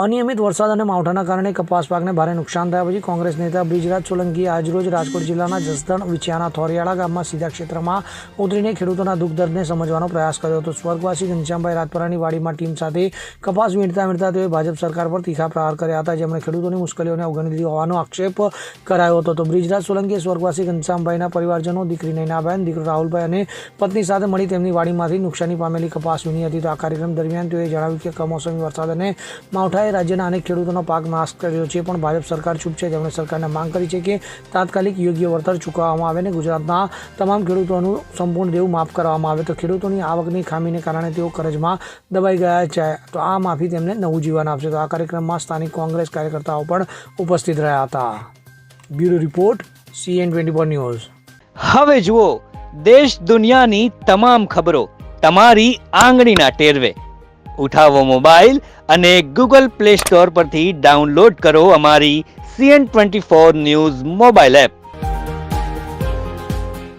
અનિયમિત વરસાદ અને માવઠાના કારણે કપાસ પાકને ભારે નુકસાન થયા પછી કોંગ્રેસ નેતા બ્રિજરાજ સોલંકીએ આજરોજ રાજકોટ જિલ્લાના જસદણ વિછિયાના થોરિયાળા ગામમાં સીધા ક્ષેત્રમાં ઉતરીને ખેડૂતોના દુઃખ દર્દને સમજવાનો પ્રયાસ કર્યો હતો. સ્વર્ગવાસી ઘનશ્યામભાઈ રાજપરાની વાડીમાં ટીમ સાથે કપાસ વીણતા તેઓએ ભાજપ સરકાર પર તીખા પ્રહાર કર્યા હતા, જેમણે ખેડૂતોની મુશ્કેલીઓને અવગણી દીધી હોવાનો આક્ષેપ કરાયો હતો. તો બ્રિજરાજ સોલંકીએ સ્વર્ગવાસી ઘનશ્યામભાઈના પરિવારજનો, દીકરી નૈનાબેન, દીકરો રાહુલભાઈ અને પત્ની સાથે મળી તેમની વાડીમાંથી નુકસાની પામેલી કપાસ વીણી હતી. તો આ કાર્યક્રમ દરમિયાન તેઓએ જણાવ્યું કે કમોસમી વરસાદ અને માવઠાએ રાજ્યના અનેક ખેડૂતોનો પાક નાશ કર્યો છે, પણ ભાજપ સરકાર ચૂપ છે. તેમણે સરકારને માંગ કરી છે કે તાત્કાલિક યોગ્ય વળતર ચૂકવવામાં આવે અને ગુજરાતના તમામ ખેડૂતોનું સંપૂર્ણ દેવું માફ કરવામાં આવે. તો ખેડૂતોની આવકની ખામીને કારણે તેઓ કરજમાં દબાઈ ગયા છે, તો આ માફી તેમને નવું જીવન આપશે. તો આ કાર્યક્રમમાં સ્થાનિક કોંગ્રેસ કાર્યકર્તાઓ પણ ઉપસ્થિત રહ્યા હતા. Bureau report, CN24 news. હવે જુઓ દેશ દુનિયાની તમામ ખબરો તમારી આંગળીના ટેરવે. ઉઠાવો મોબાઈલ અને Google Play Store પરથી ડાઉનલોડ કરો અમારી CN24 ન્યૂઝ મોબાઈલ એપ.